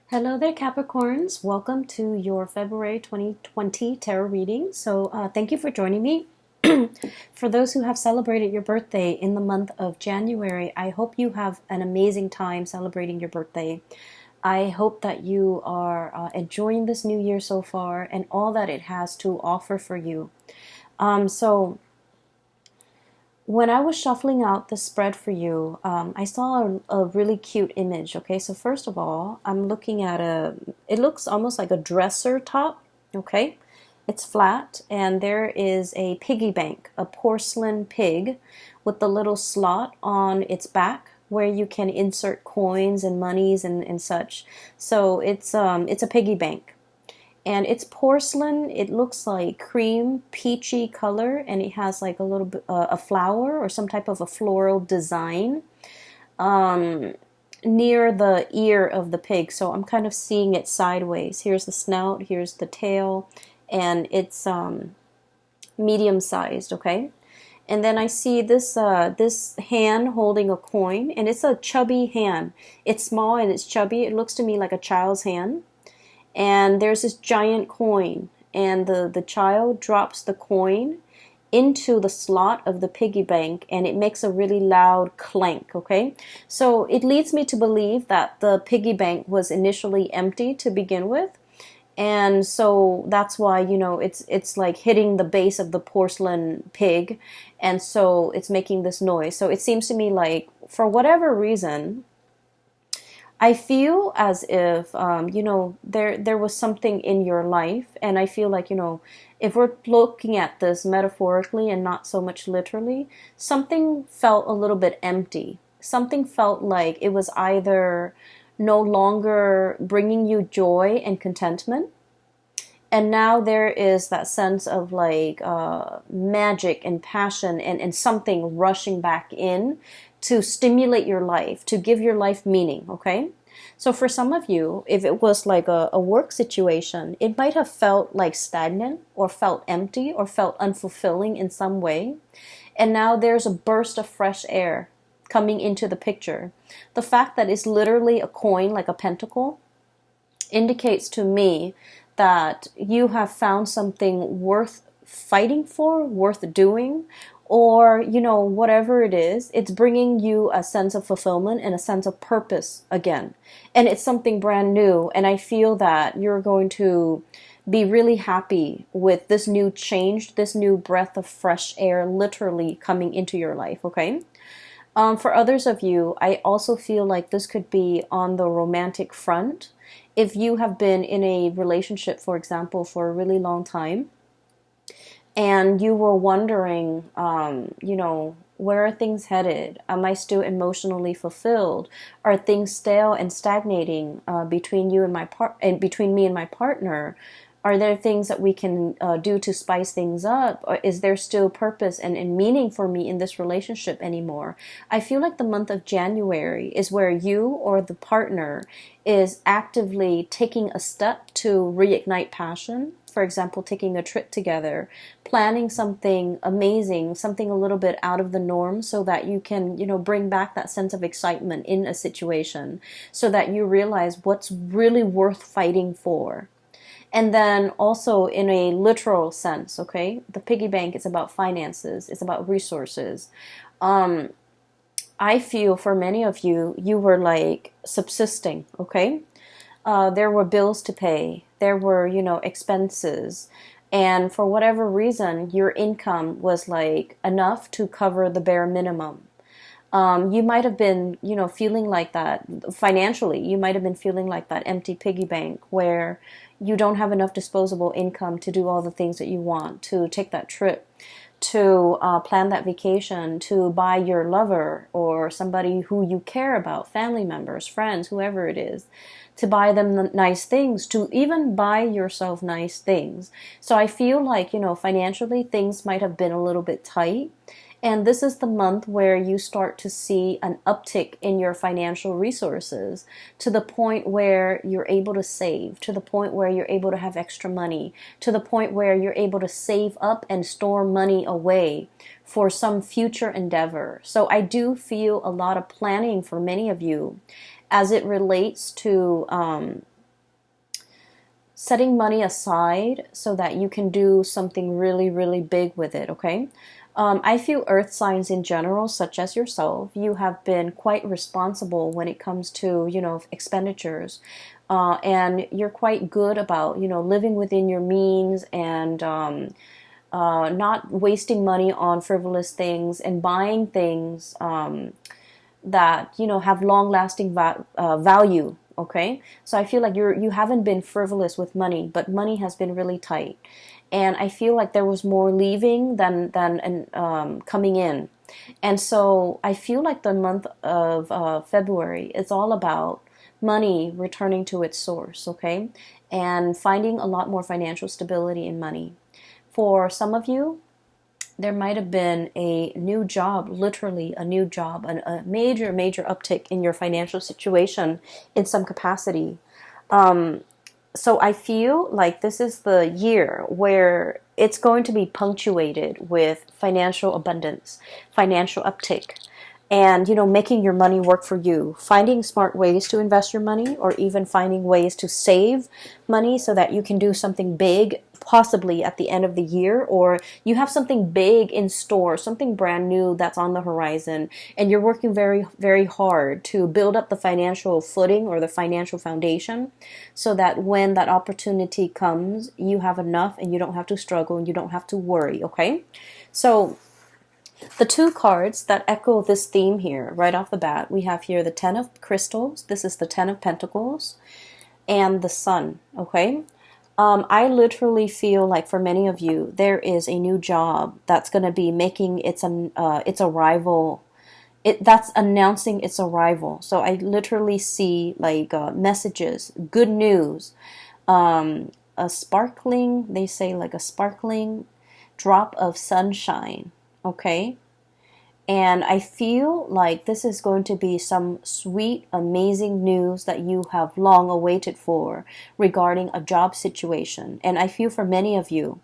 Hello there, Capricorns. Welcome to your February 2020 tarot reading. Thank you for joining me. For those who have celebrated your birthday in the month of January, I hope you have an amazing time celebrating your birthday. I hope that you are enjoying this new year so far and all that it has to offer for you. So when I was shuffling out the spread for you, I saw a really cute image. Okay, so first of all, I'm looking at it looks almost like a dresser top. Okay, it's flat, and there is a piggy bank, a porcelain pig with the little slot on its back where you can insert coins and monies and such. So it's a piggy bank, and it's porcelain. It looks like cream peachy color, and it has like a little bit a flower or some type of a floral design near the ear of the pig. So I'm kind of seeing it sideways. Here's the snout, here's the tail, and it's medium sized. Okay, and then I see this hand holding a coin, and it's a chubby hand. It's small and it's chubby. It looks to me like a child's hand. And there's this giant coin, and the child drops the coin into the slot of the piggy bank, and it makes a really loud clank. Okay, so it leads me to believe that the piggy bank was initially empty to begin with, and so that's why, it's like hitting the base of the porcelain pig, and so it's making this noise. So it seems to me like, for whatever reason, I feel as if, there was something in your life, and I feel like, if we're looking at this metaphorically and not so much literally, something felt a little bit empty. Something felt like it was either no longer bringing you joy and contentment, and now there is that sense of like magic and passion and something rushing back in to stimulate your life, to give your life meaning. Okay, so for some of you, if it was like a work situation, it might have felt like stagnant or felt empty or felt unfulfilling in some way, and now there's a burst of fresh air coming into the picture. The fact that it's literally a coin, like a pentacle, indicates to me that you have found something worth fighting for, worth doing, or, whatever it is, it's bringing you a sense of fulfillment and a sense of purpose again. And it's something brand new. And I feel that you're going to be really happy with this new change, this new breath of fresh air literally coming into your life. Okay. For others of you, I also feel like this could be on the romantic front. If you have been in a relationship, for example, for a really long time, and you were wondering, where are things headed? Am I still emotionally fulfilled? Are things stale and stagnating between you and between me and my partner? Are there things that we can do to spice things up? Or is there still purpose and meaning for me in this relationship anymore? I feel like the month of January is where you or the partner is actively taking a step to reignite passion. For example, taking a trip together, planning something amazing, something a little bit out of the norm, so that you can, bring back that sense of excitement in a situation, so that you realize what's really worth fighting for. And then also in a literal sense, okay, the piggy bank is about finances, it's about resources. I feel for many of you, you were like subsisting, okay? There were bills to pay, there were, expenses. And for whatever reason, your income was like enough to cover the bare minimum. You might have been, feeling like that financially. You might have been feeling like that empty piggy bank where you don't have enough disposable income to do all the things that you want, to take that trip, to plan that vacation, to buy your lover or somebody who you care about, family members, friends, whoever it is, to buy them nice things, to even buy yourself nice things. So I feel like, financially things might have been a little bit tight. And this is the month where you start to see an uptick in your financial resources, to the point where you're able to save, to the point where you're able to have extra money, to the point where you're able to save up and store money away for some future endeavor. So I do feel a lot of planning for many of you as it relates to setting money aside so that you can do something really, really big with it, okay? I feel earth signs in general, such as yourself, you have been quite responsible when it comes to, expenditures. And you're quite good about, living within your means and not wasting money on frivolous things and buying things that have long lasting value. Okay, so I feel like you haven't been frivolous with money, but money has been really tight, and I feel like there was more leaving than coming in, and so I feel like the month of February is all about money returning to its source. Okay, and finding a lot more financial stability in money. For some of you, there might have been a new job, literally a new job, a major, major uptick in your financial situation in some capacity. So I feel like this is the year where it's going to be punctuated with financial abundance, financial uptick, and making your money work for you, finding smart ways to invest your money, or even finding ways to save money so that you can do something big possibly at the end of the year, or you have something big in store, something brand new that's on the horizon, and you're working very, very hard to build up the financial footing or the financial foundation so that when that opportunity comes, you have enough and you don't have to struggle and you don't have to worry, okay? So the two cards that echo this theme here right off the bat, we have here the Ten of Crystals, this is the Ten of Pentacles, and the Sun, okay? I literally feel like for many of you, there is a new job that's going to be making its arrival. That's announcing its arrival. So I literally see like messages, good news, a sparkling. They say like a sparkling drop of sunshine. Okay. And I feel like this is going to be some sweet, amazing news that you have long awaited for regarding a job situation. And I feel for many of you,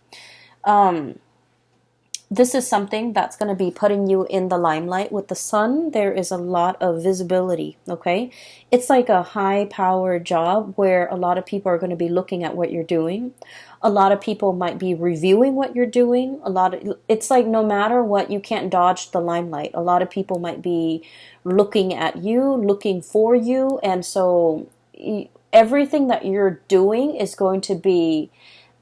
this is something that's going to be putting you in the limelight. With the Sun, there is a lot of visibility, okay? It's like a high-powered job where a lot of people are going to be looking at what you're doing. A lot of people might be reviewing what you're doing. It's like no matter what, you can't dodge the limelight. A lot of people might be looking at you, looking for you, and so everything that you're doing is going to be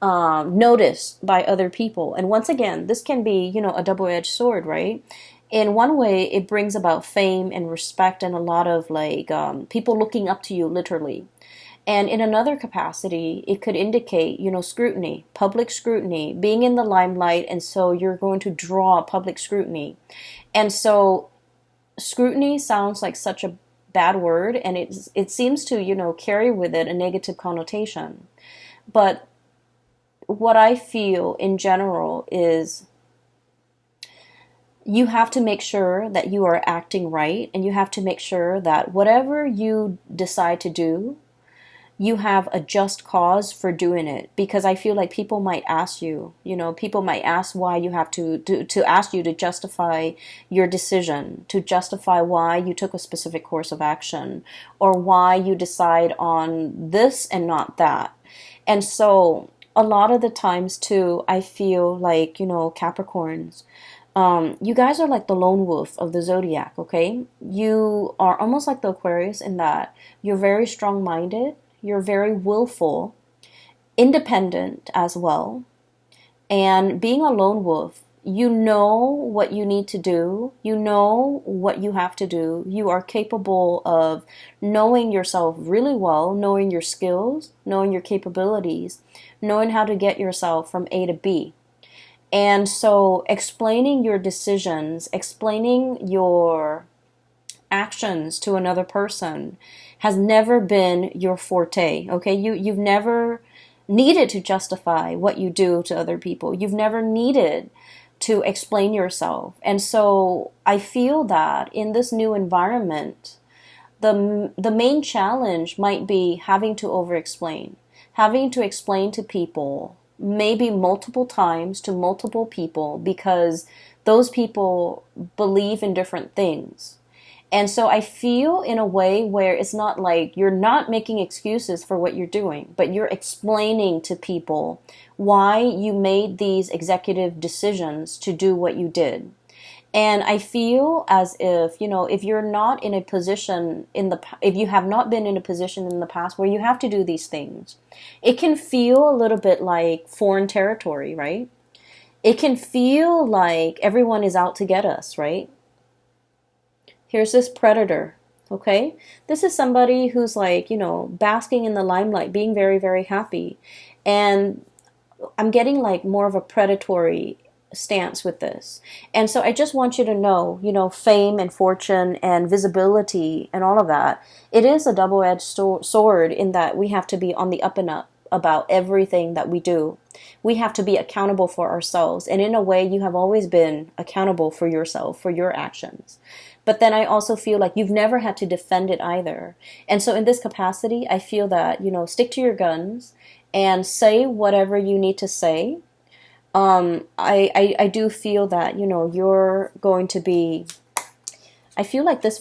noticed by other people. And once again, this can be, a double-edged sword, right? In one way, it brings about fame and respect and a lot of like people looking up to you, literally. And in another capacity, it could indicate, scrutiny, public scrutiny, being in the limelight, and so you're going to draw public scrutiny. And so scrutiny sounds like such a bad word, and it seems to, carry with it a negative connotation. But what I feel in general is you have to make sure that you are acting right, and you have to make sure that whatever you decide to do, you have a just cause for doing it. Because I feel like people might ask you, people might ask why you have to ask you to justify your decision, to justify why you took a specific course of action, or why you decide on this and not that. And so a lot of the times too, I feel like, Capricorns, you guys are like the lone wolf of the zodiac, okay? You are almost like the Aquarius in that you're very strong-minded, you're very willful, independent as well. And being a lone wolf, you know what you need to do. You know what you have to do. You are capable of knowing yourself really well, knowing your skills, knowing your capabilities, knowing how to get yourself from A to B. And so explaining your decisions, explaining your actions to another person has never been your forte, okay? You've never needed to justify what you do to other people. You've never needed to explain yourself. And so I feel that in this new environment, the main challenge might be having to over-explain, having to explain to people, maybe multiple times to multiple people, because those people believe in different things. And so I feel in a way where it's not like you're not making excuses for what you're doing, but you're explaining to people why you made these executive decisions to do what you did. And I feel as if, if you're not in a position if you have not been in a position in the past where you have to do these things, it can feel a little bit like foreign territory, right? It can feel like everyone is out to get us, right? Here's this predator, okay? This is somebody who's like, basking in the limelight, being very, very happy. And I'm getting like more of a predatory stance with this. And so I just want you to know, fame and fortune and visibility and all of that, it is a double-edged sword in that we have to be on the up and up about everything that we do. We have to be accountable for ourselves. And in a way, you have always been accountable for yourself, for your actions. But then I also feel like you've never had to defend it either. And so in this capacity, I feel that, stick to your guns and say whatever you need to say. I do feel that, you're going to be, I feel like this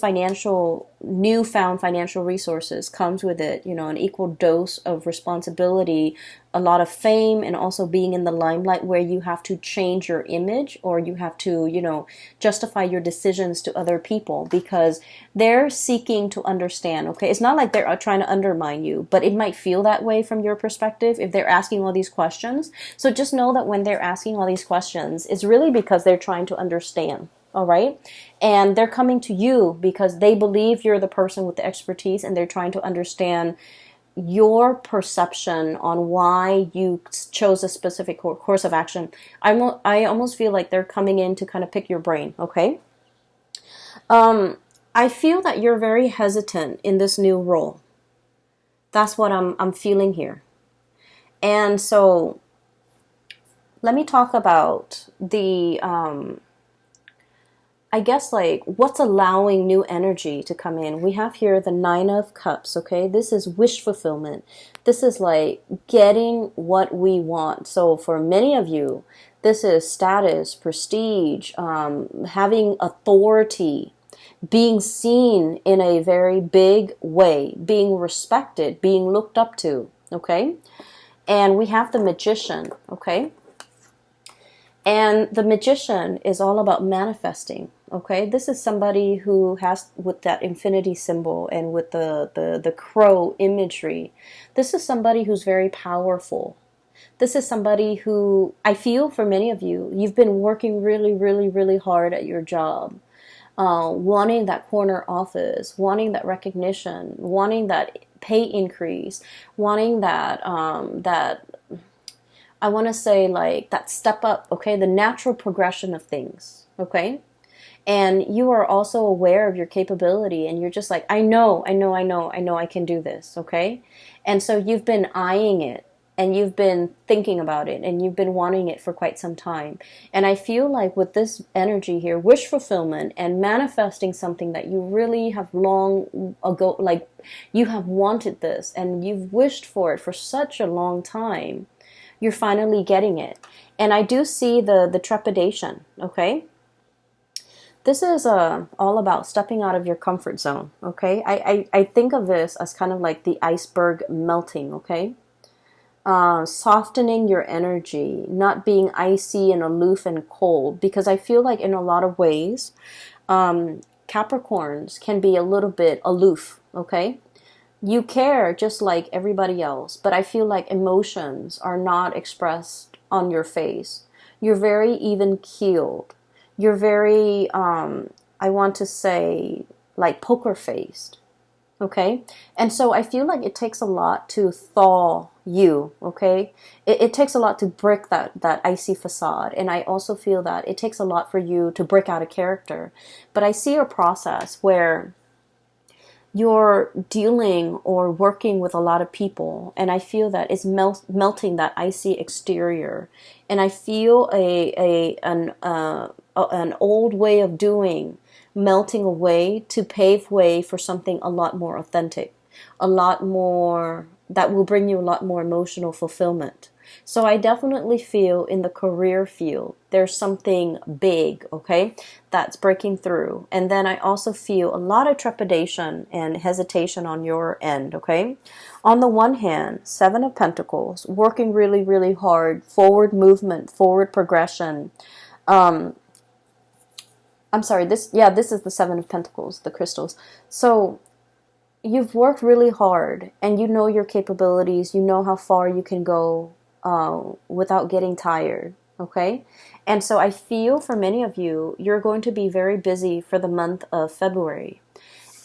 newfound financial resources comes with it, an equal dose of responsibility, a lot of fame, and also being in the limelight where you have to change your image, or you have to, justify your decisions to other people because they're seeking to understand, okay? It's not like they're trying to undermine you, but it might feel that way from your perspective if they're asking all these questions. So just know that when they're asking all these questions, it's really because they're trying to understand. All right. And they're coming to you because they believe you're the person with the expertise, and they're trying to understand your perception on why you chose a specific course of action. I almost feel like they're coming in to kind of pick your brain. Okay. I feel that you're very hesitant in this new role. That's what I'm feeling here. And so let me talk about the, I guess, like, what's allowing new energy to come in. We have here the 9 of Cups, okay? This is wish fulfillment. This is like getting what we want. So for many of you, this is status, prestige, having authority, being seen in a very big way, being respected, being looked up to, okay? And we have the Magician, okay? And the Magician is all about manifesting. Okay, this is somebody who has, with that infinity symbol and with the crow imagery, this is somebody who's very powerful. This is somebody who, I feel for many of you, you've been working really, really, really hard at your job, wanting that corner office, wanting that recognition, wanting that pay increase, wanting that, I want to say, like, that step up, okay, the natural progression of things, okay? And you are also aware of your capability, and you're just like, I know I can do this, okay? And so you've been eyeing it, and you've been thinking about it, and you've been wanting it for quite some time. And I feel like with this energy here, wish fulfillment and manifesting something that you really have long ago, like, you have wanted this, and you've wished for it for such a long time, you're finally getting it. And I do see the trepidation, okay? This is all about stepping out of your comfort zone, okay? I think of this as kind of like the iceberg melting, okay? Softening your energy, not being icy and aloof and cold, because I feel like in a lot of ways, Capricorns can be a little bit aloof, okay? You care just like everybody else, but I feel like emotions are not expressed on your face. You're very even-keeled. You're very, I want to say, like poker-faced, okay? And so I feel like it takes a lot to thaw you, okay? It takes a lot to break that icy facade. And I also feel that it takes a lot for you to break out a character. But I see a process where you're dealing or working with a lot of people, and I feel that it's melting that icy exterior, and I feel an old way of doing melting away to pave way for something a lot more authentic, a lot more that will bring you a lot more emotional fulfillment. So I definitely feel in the career field, there's something big, okay, that's breaking through. And then I also feel a lot of trepidation and hesitation on your end, okay? On the one hand, Seven of Pentacles, working really, really hard, forward movement, forward progression. I'm sorry, this is the Seven of Pentacles, the crystals. So you've worked really hard and you know your capabilities, you know how far you can go without getting tired, okay? And so I feel for many of you, you're going to be very busy for the month of February.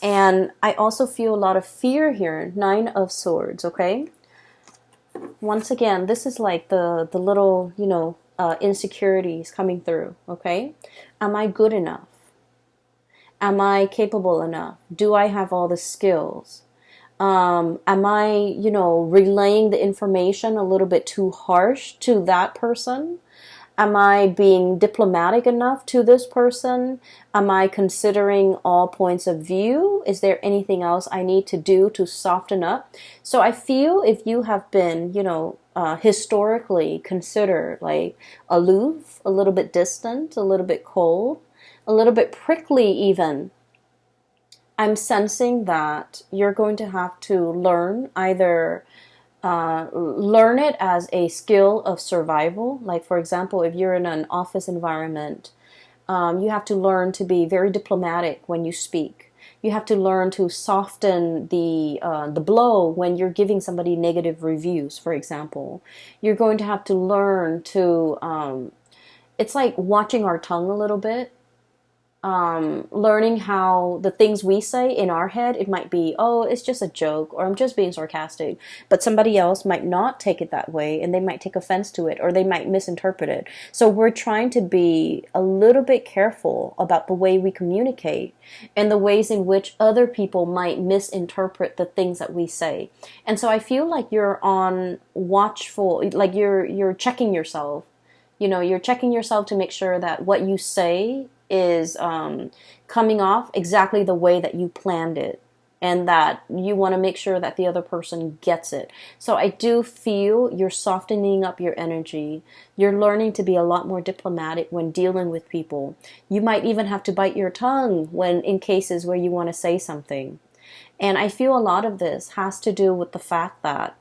And I also feel a lot of fear here, Nine of Swords, okay? Once again, this is like the little, insecurities coming through, okay? Am I good enough? Am I capable enough? Do I have all the skills? Am I, relaying the information a little bit too harsh to that person? Am I being diplomatic enough to this person? Am I considering all points of view? Is there anything else I need to do to soften up? So I feel if you have been, historically considered like aloof, a little bit distant, a little bit cold, a little bit prickly even, I'm sensing that you're going to have to learn either learn it as a skill of survival. Like, for example, if you're in an office environment, you have to learn to be very diplomatic when you speak. You have to learn to soften the blow when you're giving somebody negative reviews, for example. You're going to have to learn to, it's like watching our tongue a little bit. Learning how the things we say in our head, it might be, oh, it's just a joke, or I'm just being sarcastic, but somebody else might not take it that way, and they might take offense to it, or they might misinterpret it. So we're trying to be a little bit careful about the way we communicate and the ways in which other people might misinterpret the things that we say. And so I feel like you're on watchful, like you're checking yourself. You're checking yourself to make sure that what you say is coming off exactly the way that you planned it, and that you want to make sure that the other person gets it. So I do feel you're softening up your energy. You're learning to be a lot more diplomatic when dealing with people. You might even have to bite your tongue when in cases where you want to say something. And I feel a lot of this has to do with the fact that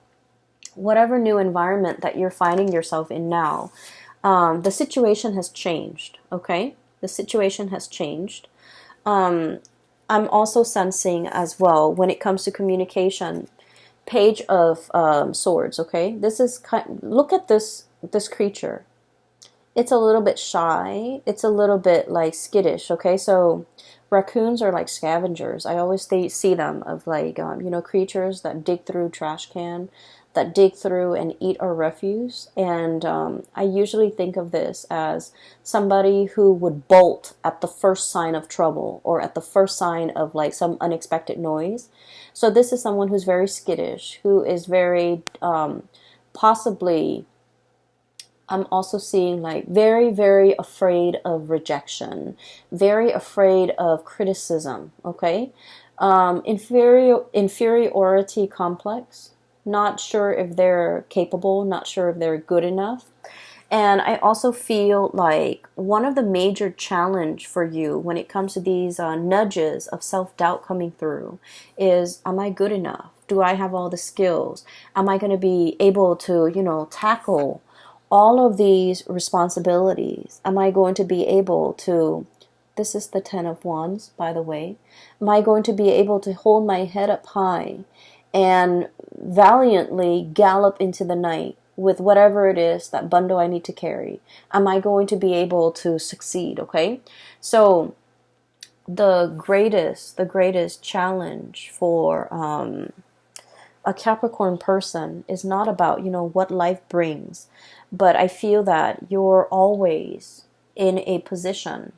whatever new environment that you're finding yourself in now, the situation has changed, okay? The situation has changed. I'm also sensing as well, when it comes to communication, Page of Swords, okay? This is look at this creature. It's a little bit shy. It's a little bit like skittish, okay? So raccoons are like scavengers. I always see them of like, creatures that dig through trash can, that dig through and eat our refuse. And I usually think of this as somebody who would bolt at the first sign of trouble or at the first sign of like some unexpected noise. So this is someone who's very skittish, who is very possibly, I'm also seeing like very, very afraid of rejection, very afraid of criticism, okay? Inferiority complex. Not sure if they're capable, not sure if they're good enough. And I also feel like one of the major challenge for you when it comes to these nudges of self-doubt coming through is, am I good enough? Do I have all the skills? Am I going to be able to, tackle all of these responsibilities? Am I going to be able to, this is the Ten of Wands, by the way, am I going to be able to hold my head up high and valiantly gallop into the night with whatever it is, that bundle I need to carry? Am I going to be able to succeed, okay? So the greatest challenge for a Capricorn person is not about, what life brings, but I feel that you're always in a position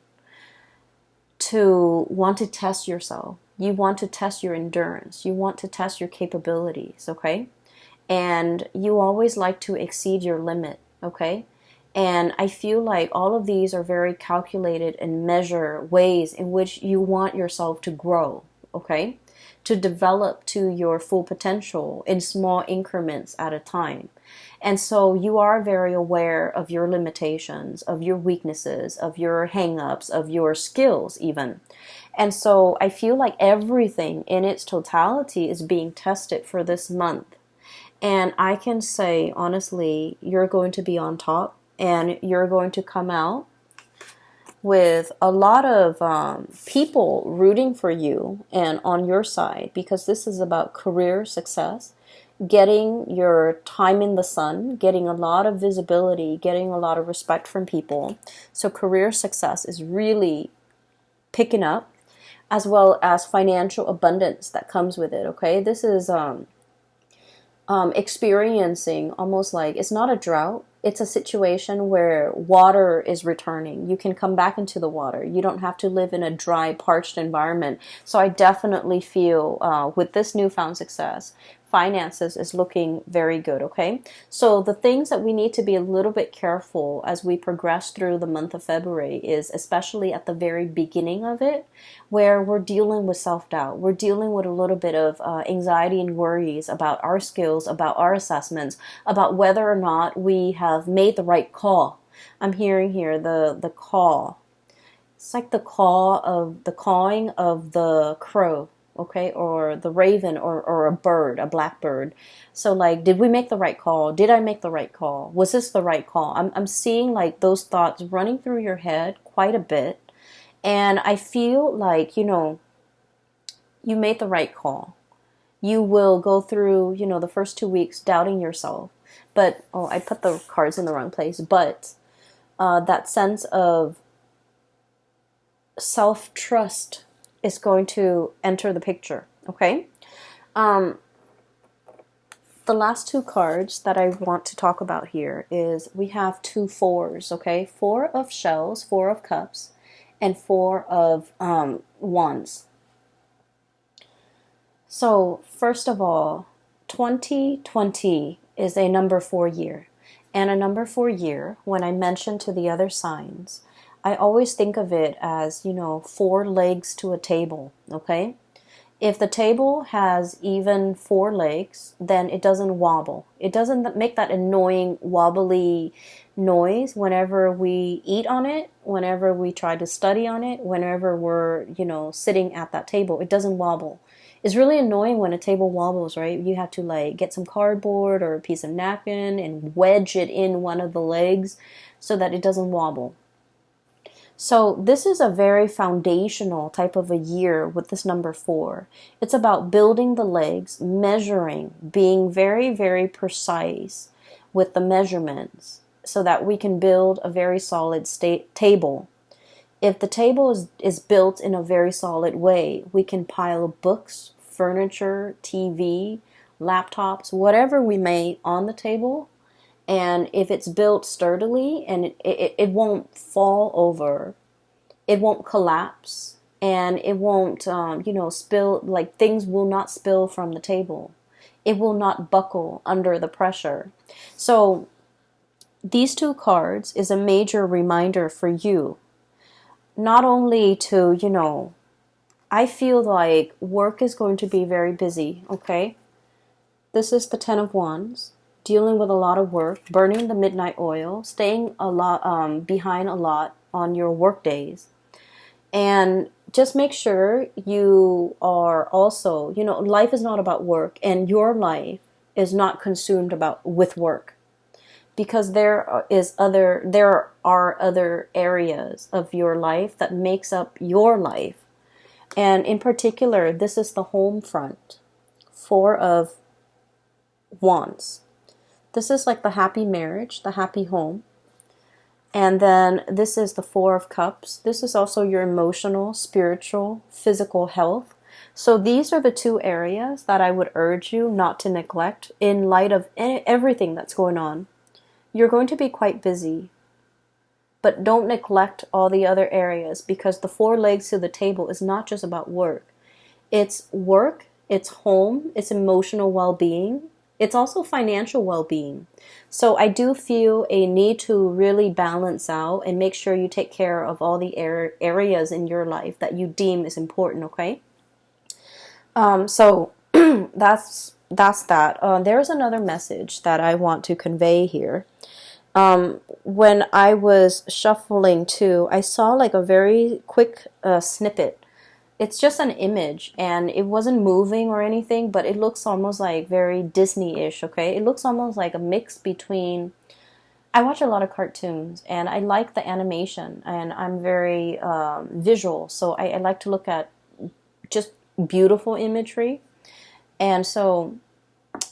to want to test yourself. You want to test your endurance. You want to test your capabilities, okay? And you always like to exceed your limit, okay? And I feel like all of these are very calculated and measure ways in which you want yourself to grow, okay? to develop to your full potential in small increments at a time. And so you are very aware of your limitations, of your weaknesses, of your hang-ups, of your skills even. And so I feel like everything in its totality is being tested for this month. And I can say, honestly, you're going to be on top and you're going to come out with a lot of people rooting for you and on your side, because this is about career success, getting your time in the sun, getting a lot of visibility, getting a lot of respect from people. So career success is really picking up, as well as financial abundance that comes with it, okay? This is experiencing almost like, it's not a drought, it's a situation where water is returning. You can come back into the water. You don't have to live in a dry, parched environment. So I definitely feel with this newfound success, finances is looking very good, okay? So the things that we need to be a little bit careful as we progress through the month of February is especially at the very beginning of it, where we're dealing with self-doubt. We're dealing with a little bit of anxiety and worries about our skills, about our assessments, about whether or not we have made the right call. I'm hearing here the call. It's like the cawing of the crow, okay, or the raven, or a bird, a blackbird. So like, did we make the right call? Did I make the right call? Was this the right call? I'm seeing like those thoughts running through your head quite a bit. And I feel like, you made the right call. You will go through, the first 2 weeks doubting yourself. But, I put the cards in the wrong place. But that sense of self-trust is going to enter the picture, okay? The last two cards that I want to talk about here is we have 2 fours, okay? 4 of shells, 4 of cups, and 4 of wands. So first of all, 2020 is a number 4 year. And a number 4 year, when I mention to the other signs, I always think of it as, 4 legs to a table, okay? If the table has even 4 legs, then it doesn't wobble. It doesn't make that annoying wobbly noise whenever we eat on it, whenever we try to study on it, whenever we're, sitting at that table. It doesn't wobble. It's really annoying when a table wobbles, right? You have to like get some cardboard or a piece of napkin and wedge it in one of the legs so that it doesn't wobble. So this is a very foundational type of a year with this number 4. It's about building the legs, measuring, being very, very precise with the measurements so that we can build a very solid table. If the table is built in a very solid way, we can pile books, furniture, TV, laptops, whatever we may on the table. And if it's built sturdily and it won't fall over, it won't collapse, and it won't, spill, like things will not spill from the table. It will not buckle under the pressure. So these 2 cards is a major reminder for you, not only to, I feel like work is going to be very busy, okay? This is the 10 of Wands. Dealing with a lot of work, burning the midnight oil, staying a lot behind a lot on your work days. And just make sure you are also, life is not about work, and your life is not consumed with work, because there are other areas of your life that makes up your life. And in particular, this is the home front, 4 of Wands. This is like the happy marriage, the happy home. And then this is the 4 of Cups. This is also your emotional, spiritual, physical health. So these are the 2 areas that I would urge you not to neglect in light of everything that's going on. You're going to be quite busy, but don't neglect all the other areas, because the 4 legs to the table is not just about work. It's work, it's home, it's emotional well-being. It's also financial well-being. So I do feel a need to really balance out and make sure you take care of all the areas in your life that you deem is important, okay? So that's that. There's another message that I want to convey here. When I was shuffling too, I saw like a very quick snippet. It's just an image, and it wasn't moving or anything, but it looks almost like very Disney-ish, okay? It looks almost like a mix between... I watch a lot of cartoons, and I like the animation, and I'm very visual, so I like to look at just beautiful imagery. And so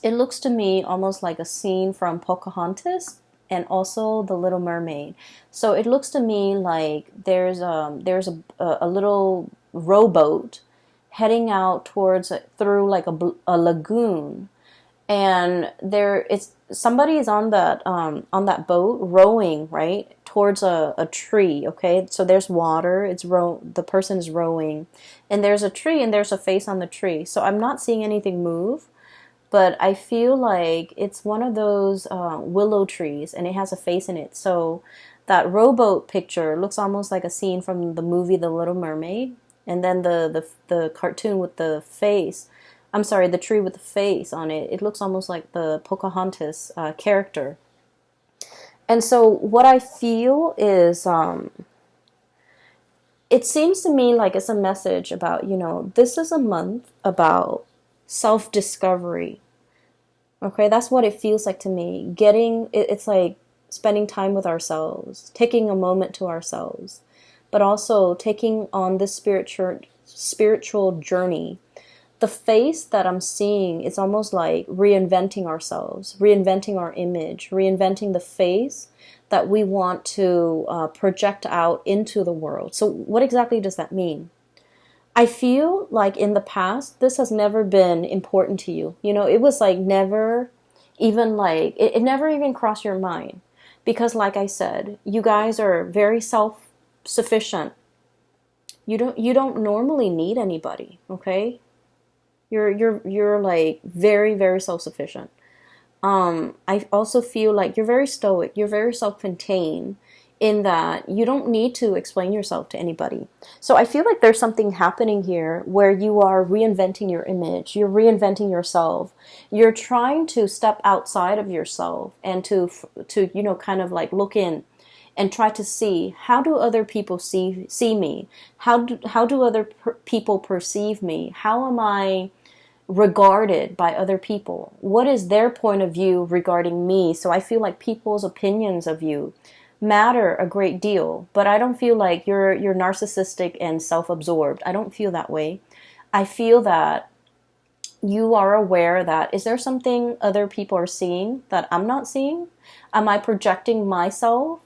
it looks to me almost like a scene from Pocahontas and also The Little Mermaid. So it looks to me like there's a little rowboat heading out towards through like a lagoon, and it's somebody is on that boat rowing right towards a tree. Okay, so there's water. The person is rowing, and there's a tree, and there's a face on the tree. So I'm not seeing anything move, but I feel like it's one of those willow trees, and it has a face in it. So that rowboat picture looks almost like a scene from the movie The Little Mermaid, and then the cartoon with the face. I'm sorry, the tree with the face on it. It looks almost like the Pocahontas character. And so what I feel is, it seems to me like it's a message about, this is a month about self-discovery. Okay, that's what it feels like to me. It's like spending time with ourselves, taking a moment to ourselves, but also taking on this spiritual journey. The face that I'm seeing is almost like reinventing ourselves, reinventing our image, reinventing the face that we want to project out into the world. So what exactly does that mean? I feel like in the past, this has never been important to you. It was like never even like, it never even crossed your mind. Because like I said, you guys are very self-sufficient. You don't normally need anybody, okay? You're like very, very self-sufficient. I also feel like you're very stoic. You're very self-contained in that you don't need to explain yourself to anybody. So I feel like there's something happening here where you are reinventing your image. You're reinventing yourself. You're trying to step outside of yourself and to kind of like look in and try to see, how do other people see me? How do other people perceive me? How am I regarded by other people? What is their point of view regarding me? So I feel like people's opinions of you matter a great deal, but I don't feel like you're narcissistic and self-absorbed. I don't feel that way. I feel that you are aware that, is there something other people are seeing that I'm not seeing? Am I projecting myself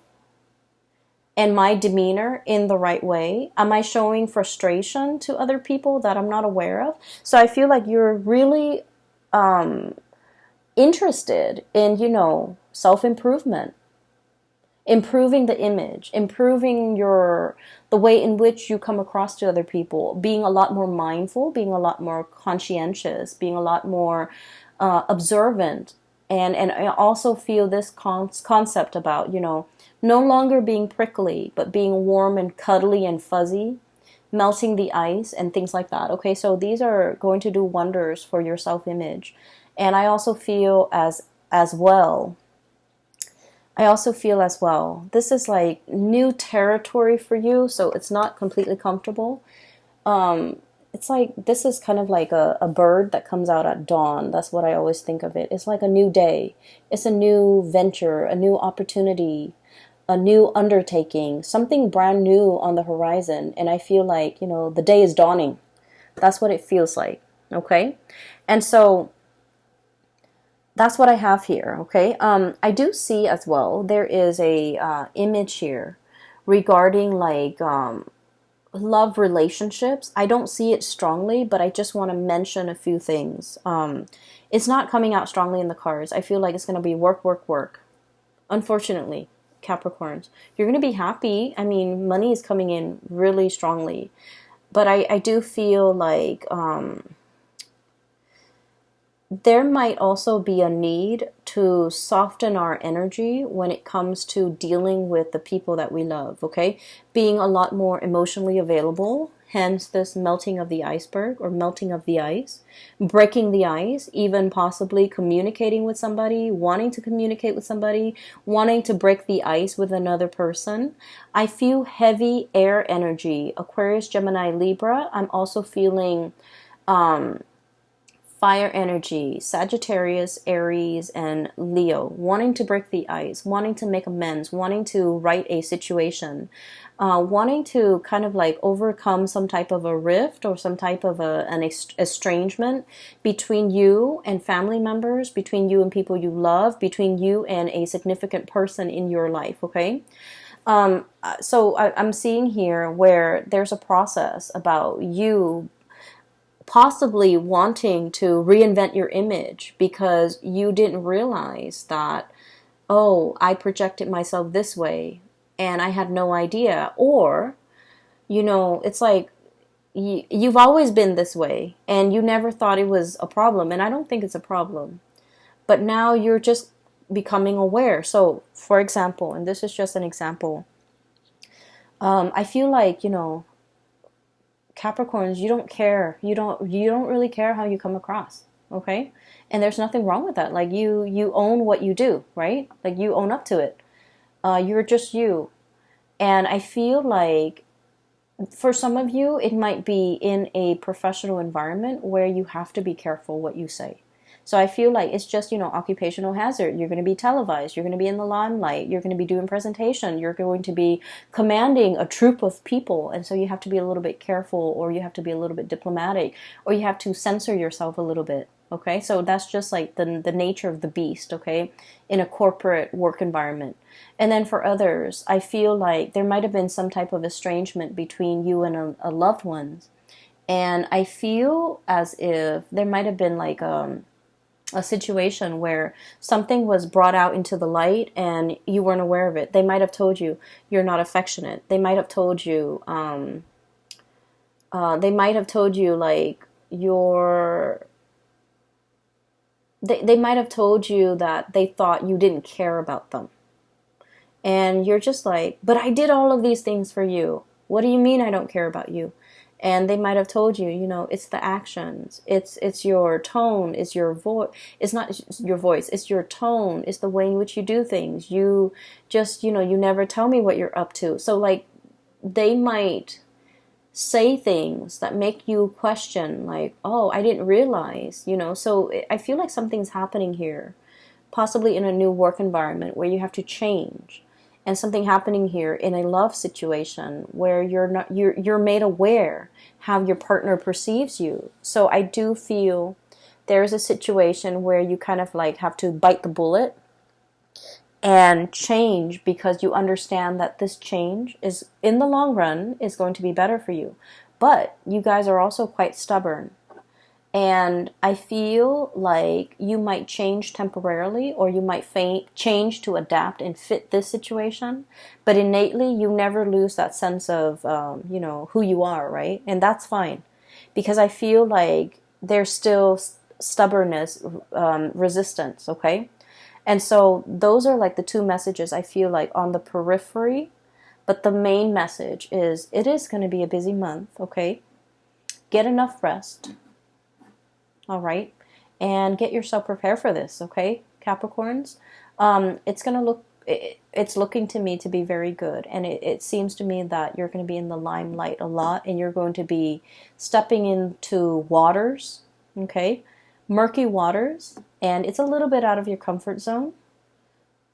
and my demeanor in the right way? Am I showing frustration to other people that I'm not aware of? So I feel like you're really interested in, self-improvement, improving the image, improving the way in which you come across to other people, being a lot more mindful, being a lot more conscientious, being a lot more observant. And I also feel this concept about, no longer being prickly, but being warm and cuddly and fuzzy, melting the ice and things like that. Okay, so these are going to do wonders for your self-image. And I also feel as well, this is like new territory for you, so it's not completely comfortable. It's like, this is kind of like a bird that comes out at dawn. That's what I always think of it. It's like a new day. It's a new venture, a new opportunity, a new undertaking, something brand new on the horizon. And I feel like, the day is dawning. That's what it feels like. Okay. And so that's what I have here. Okay. I do see as well, there is a image here regarding like love relationships. I don't see it strongly, but I just want to mention a few things. It's not coming out strongly in the cards. I feel like it's going to be work, work, work. Unfortunately, Capricorns, you're going to be happy. I mean, money is coming in really strongly, but I do feel like there might also be a need to soften our energy when it comes to dealing with the people that we love, okay? Being a lot more emotionally available hence this melting of the iceberg or melting of the ice, breaking the ice, even possibly communicating with somebody, wanting to communicate with somebody, wanting to break the ice with another person. I feel heavy air energy, Aquarius, Gemini, Libra. I'm also feeling fire energy, Sagittarius, Aries, and Leo, wanting to break the ice, wanting to make amends, wanting to right a situation, wanting to kind of like overcome some type of a rift or some type of an estrangement between you and family members, between you and people you love, between you and a significant person in your life, okay? So I'm seeing here where there's a process about you possibly wanting to reinvent your image because you didn't realize that, oh, I projected myself this way and I had no idea. Or, it's like you've always been this way and you never thought it was a problem. And I don't think it's a problem. But now you're just becoming aware. So, for example, and this is just an example, I feel like, Capricorns, you don't care. You don't really care how you come across, okay? And there's nothing wrong with that. Like you own what you do, right? Like you own up to it. You're just you. And I feel like for some of you, it might be in a professional environment where you have to be careful what you say. So I feel like it's just, occupational hazard. You're going to be televised. You're going to be in the limelight. You're going to be doing presentation. You're going to be commanding a troop of people. And so you have to be a little bit careful, or you have to be a little bit diplomatic, or you have to censor yourself a little bit. Okay, so that's just like the nature of the beast, okay, in a corporate work environment. And then for others, I feel like there might have been some type of estrangement between you and a loved one. And I feel as if there might have been like a situation where something was brought out into the light and you weren't aware of it. They might have told you you're not affectionate. They might have told you, like they might have told you that they thought you didn't care about them. And you're just like, but I did all of these things for you. What do you mean I don't care about you? And they might have told you, it's the actions, it's your tone, it's your voice, it's not your voice, it's your tone, it's the way in which you do things. You just, you never tell me what you're up to. So like, they might say things that make you question, like, oh, I didn't realize, So I feel like something's happening here, possibly in a new work environment where you have to change. And something happening here in a love situation where you're made aware how your partner perceives you. So I do feel there's a situation where you kind of like have to bite the bullet and change, because you understand that this change is, in the long run, is going to be better for you. But you guys are also quite stubborn. And I feel like you might change temporarily, or you might change to adapt and fit this situation. But innately, you never lose that sense of, who you are, right? And that's fine. Because I feel like there's still stubbornness, resistance, okay? And so those are like the two messages I feel like on the periphery. But the main message is, it is going to be a busy month, okay? Get enough rest. All right, and get yourself prepared for this, okay, Capricorns? It's looking to me to be very good, and it seems to me that you're going to be in the limelight a lot, and you're going to be stepping into waters, okay, murky waters, and it's a little bit out of your comfort zone,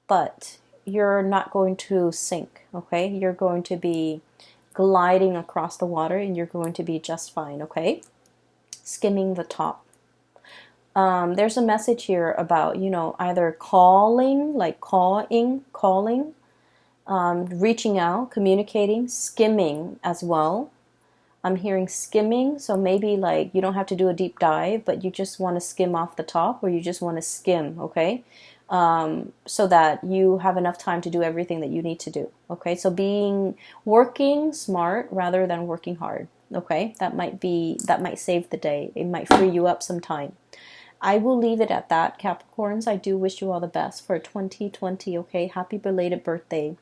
but you're not going to sink, okay? You're going to be gliding across the water, and you're going to be just fine, okay? Skimming the top. There's a message here about, either calling, like calling, reaching out, communicating, skimming as well. I'm hearing skimming, so maybe like you don't have to do a deep dive, but you just want to skim off the top, or you just want to skim, okay? So that you have enough time to do everything that you need to do, okay? So working smart rather than working hard, okay? That might save the day. It might free you up some time. I will leave it at that, Capricorns. I do wish you all the best for 2020, okay? Happy belated birthday.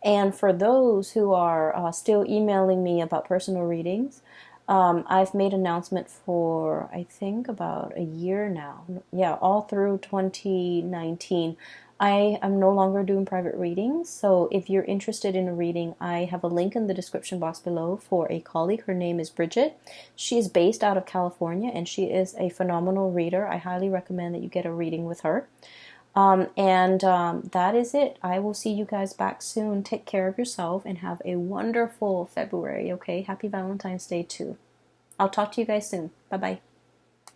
And for those who are still emailing me about personal readings, I've made announcement for, I think, about a year now. Yeah, all through 2019. I am no longer doing private readings. So if you're interested in a reading, I have a link in the description box below for a colleague. Her name is Bridget. She is based out of California and she is a phenomenal reader. I highly recommend that you get a reading with her. That is it. I will see you guys back soon. Take care of yourself and have a wonderful February, okay? Happy Valentine's Day too. I'll talk to you guys soon. Bye-bye.